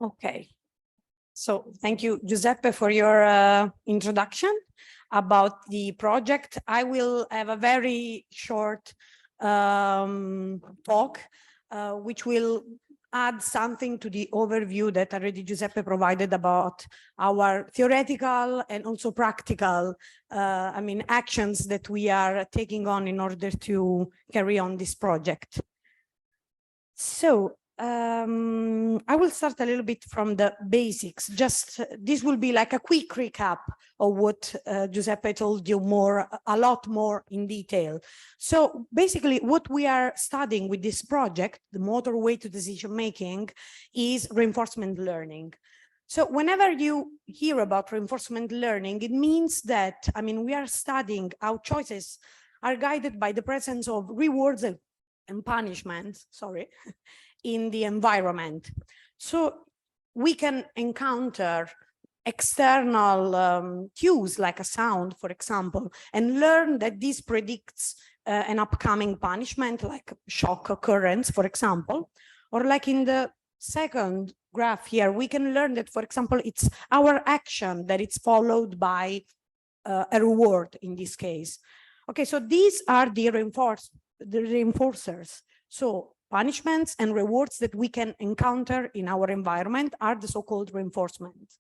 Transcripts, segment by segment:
Okay, so thank you, Giuseppe, for your introduction about the project. I will have a very short talk, which will add something to the overview that already Giuseppe provided about our theoretical and also practical, actions that we are taking on in order to carry on this project. So I will start a little bit from the basics. This will be like a quick recap of what Giuseppe told you a lot more in detail. So basically what we are studying with this project, the motorway to decision making, is reinforcement learning. So whenever you hear about reinforcement learning, it means that, we are studying how choices are guided by the presence of rewards and punishments, in the environment. So we can encounter external cues like a sound, for example, and learn that this predicts an upcoming punishment, like shock occurrence, for example. Or like in the second graph here, we can learn that, for example, it's our action that it's followed by a reward in this case. Okay, so these are the reinforcers. So punishments and rewards that we can encounter in our environment are the so-called reinforcements.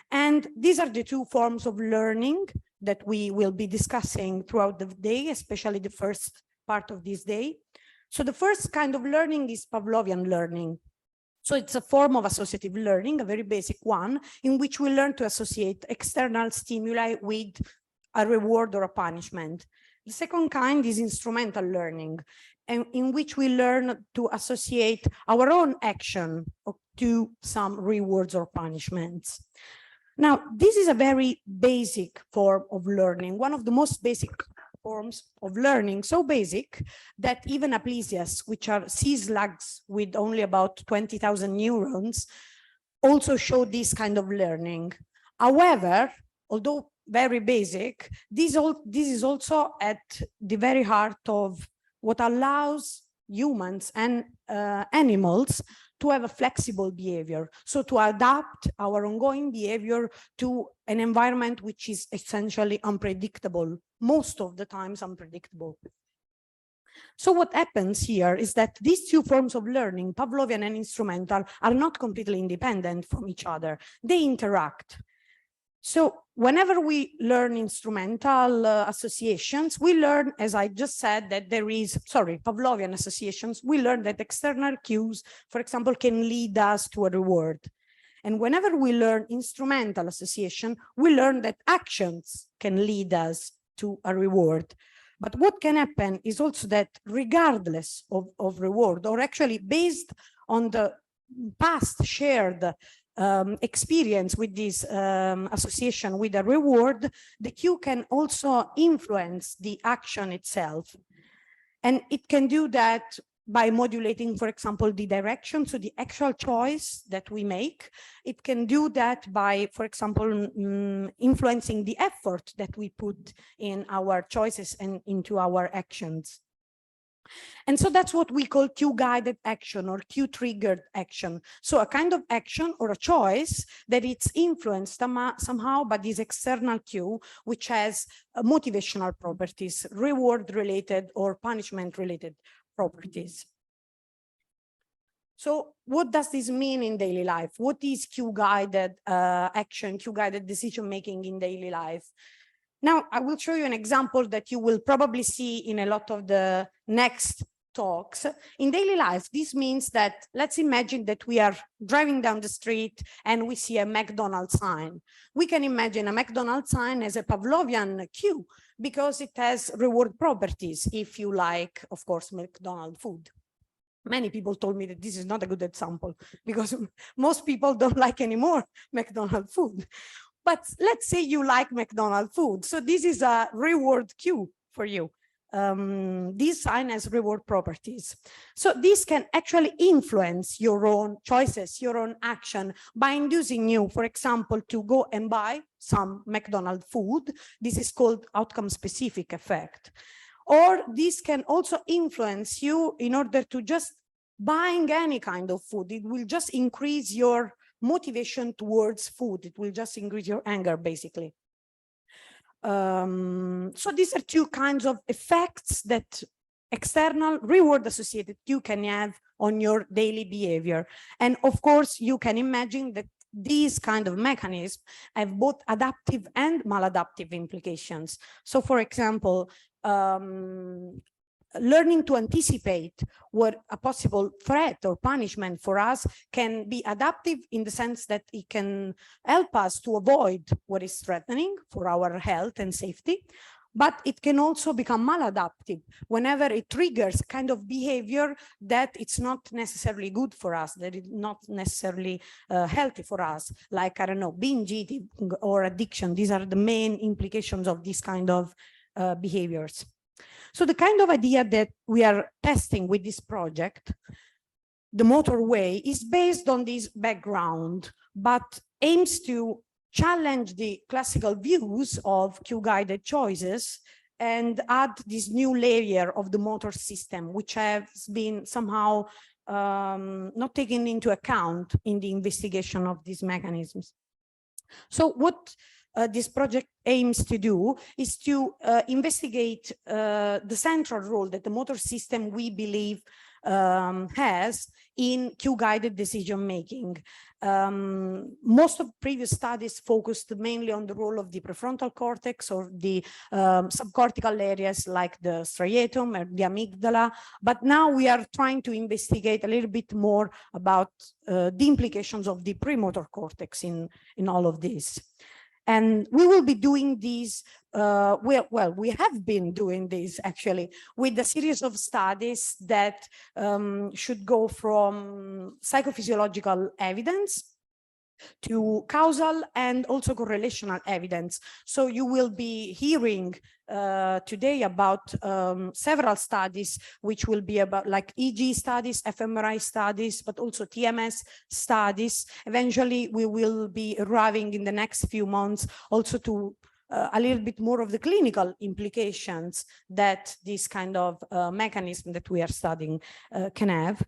And these are the two forms of learning that we will be discussing throughout the day, especially the first part of this day. So the first kind of learning is Pavlovian learning. So it's a form of associative learning, a very basic one, in which we learn to associate external stimuli with a reward or a punishment. The second kind is instrumental learning, and in which we learn to associate our own action to some rewards or punishments. Now, this is a very basic form of learning, one of the most basic forms of learning, so basic that even aplesias, which are sea slugs with only about 20,000 neurons, also show this kind of learning. However, although very basic, this is also at the very heart of what allows humans and animals to have a flexible behavior. So to adapt our ongoing behavior to an environment which is essentially unpredictable, most of the times unpredictable. So what happens here is that these two forms of learning, Pavlovian and instrumental, are not completely independent from each other. They interact. So whenever we learn instrumental associations, we learn, as I just said, that Pavlovian associations, we learn that external cues, for example, can lead us to a reward. And whenever we learn instrumental association, we learn that actions can lead us to a reward. But what can happen is also that regardless of reward, or actually based on the past shared experience with this association with a reward, the cue can also influence the action itself. And it can do that by modulating, for example, the direction, so the actual choice that we make. It can do that by, for example, influencing the effort that we put in our choices and into our actions. And so that's what we call cue-guided action or cue-triggered action. So a kind of action or a choice that it's influenced somehow by this external cue, which has motivational properties, reward-related or punishment-related properties. So what does this mean in daily life? What is cue-guided action, cue-guided decision-making in daily life? Now, I will show you an example that you will probably see in a lot of the next talks. In daily life, this means that let's imagine that we are driving down the street and we see a McDonald's sign. We can imagine a McDonald's sign as a Pavlovian cue because it has reward properties if you like, of course, McDonald's food. Many people told me that this is not a good example because most people don't like anymore McDonald's food. But let's say you like McDonald's food. So this is a reward cue for you. This sign has reward properties. So this can actually influence your own choices, your own action by inducing you, for example, to go and buy some McDonald's food. This is called outcome specific effect. Or this can also influence you in order to just buying any kind of food. It will just increase your motivation towards food. It will just increase your anger, basically. So these are two kinds of effects that external reward associated you can have on your daily behavior. And of course, you can imagine that these kind of mechanisms have both adaptive and maladaptive implications. So for example, learning to anticipate what a possible threat or punishment for us can be adaptive in the sense that it can help us to avoid what is threatening for our health and safety. But it can also become maladaptive whenever it triggers kind of behavior that it's not necessarily good for us, that is not necessarily healthy for us, like, I don't know, binge eating or addiction. These are the main implications of these kind of behaviors. So the kind of idea that we are testing with this project, the motorway, is based on this background, but aims to challenge the classical views of cue-guided choices and add this new layer of the motor system, which has been somehow not taken into account in the investigation of these mechanisms. So what this project aims to do is to investigate the central role that the motor system, we believe, has in cue-guided decision-making. Most of previous studies focused mainly on the role of the prefrontal cortex or the subcortical areas like the striatum or the amygdala, but now we are trying to investigate a little bit more about the implications of the premotor cortex in all of this. And we will be doing these, we have been doing this actually with a series of studies that should go from psychophysiological evidence to causal and also correlational evidence. So you will be hearing today about several studies, which will be about like EEG studies, fMRI studies, but also TMS studies. Eventually, we will be arriving in the next few months also to a little bit more of the clinical implications that this kind of mechanism that we are studying can have.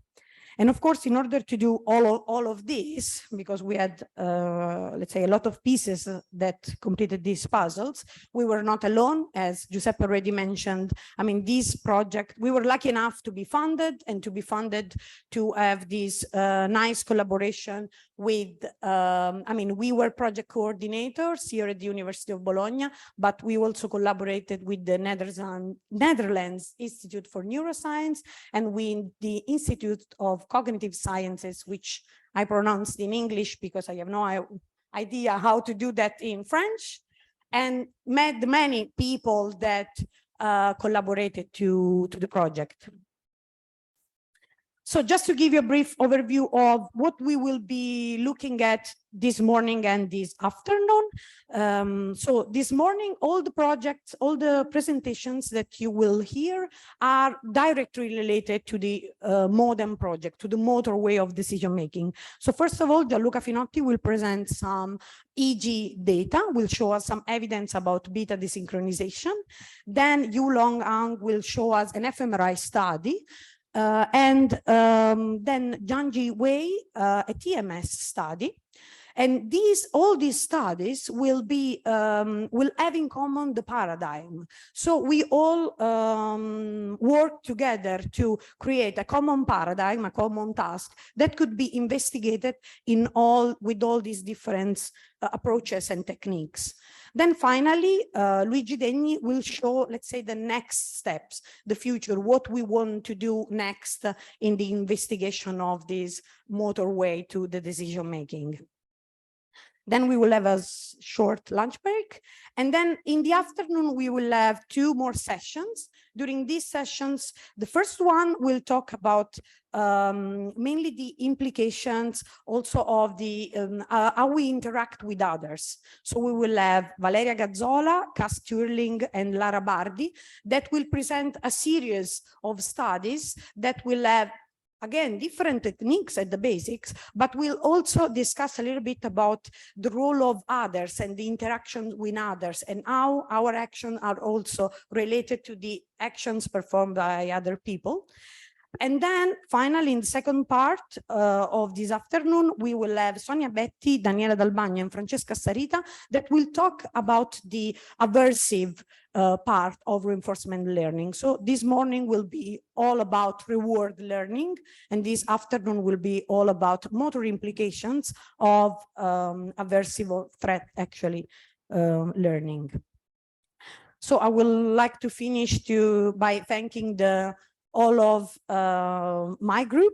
And of course, in order to do all of this, because we had, let's say, a lot of pieces that completed these puzzles, we were not alone, as Giuseppe already mentioned. I mean, this project, we were lucky enough to be funded and to be funded to have this nice collaboration with, I mean, we were project coordinators here at the University of Bologna, but we also collaborated with the Netherlands Institute for Neuroscience and with the Institute of Cognitive Sciences, which I pronounced in English because I have no idea how to do that in French, and met many people that collaborated to the project. So just to give you a brief overview of what we will be looking at this morning and this afternoon. So this morning, all the projects, all the presentations that you will hear are directly related to the MoDeM project, to the motorway of decision-making. So first of all, Gianluca Finotti will present some EEG data, will show us some evidence about beta desynchronization. Then Yu Long Ang will show us an fMRI study. And then Jianji Wei, a TMS study. And all these studies will have in common the paradigm. So we all work together to create a common paradigm, a common task that could be investigated with all these different approaches and techniques. Then finally, Luigi Degni will show, let's say, the next steps, the future, what we want to do next in the investigation of this motorway to the decision-making. Then we will have a short lunch break. And then in the afternoon, we will have 2 more sessions. During these sessions, the first one will talk about mainly the implications also of the how we interact with others. So we will have Valeria Gazzola, Cass Turling, and Lara Bardi that will present a series of studies that will have, again, different techniques at the basics, but we'll also discuss a little bit about the role of others and the interaction with others and how our actions are also related to the actions performed by other people. And then finally, in the second part of this afternoon, we will have Sonia Betti, Daniela Dalbagno, and Francesca Sarita that will talk about the aversive part of reinforcement learning. So this morning will be all about reward learning, and this afternoon will be all about motor implications of aversive or threat actually learning. So I would like to finish by thanking all of my group,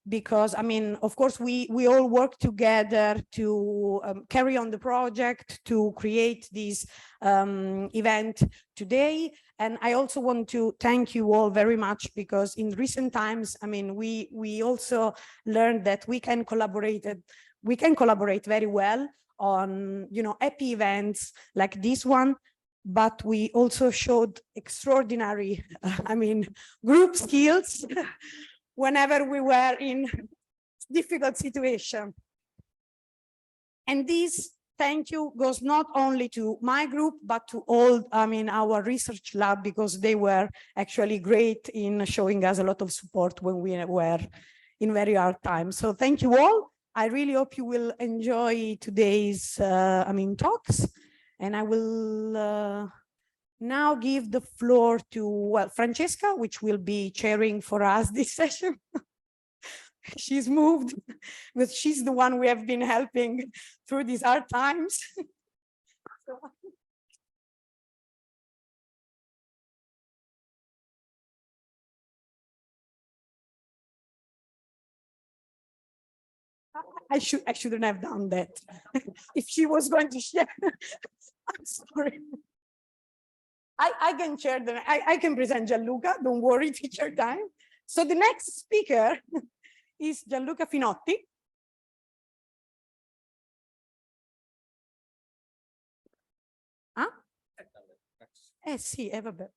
because I mean, of course, we all work together to carry on the project, to create this event today. And I also want to thank you all very much, because in recent times, I mean, we also learned that we can collaborate very well on, you know, happy events like this one. But we also showed extraordinary, I mean, group skills whenever we were in difficult situation. And this thank you goes not only to my group, but to all, I mean, our research lab, because they were actually great in showing us a lot of support when we were in very hard times. So thank you all. I really hope you will enjoy today's, I mean, talks. And I will now give the floor to, well, Francesca, which will be chairing for us this session. She's moved, but she's the one we have been helping through these hard times. I shouldn't have done that. If she was going to share, I'm sorry. I can share I can present Gianluca, don't worry, teacher time. So the next speaker is Gianluca Finotti. Ah? Sì, vabbè.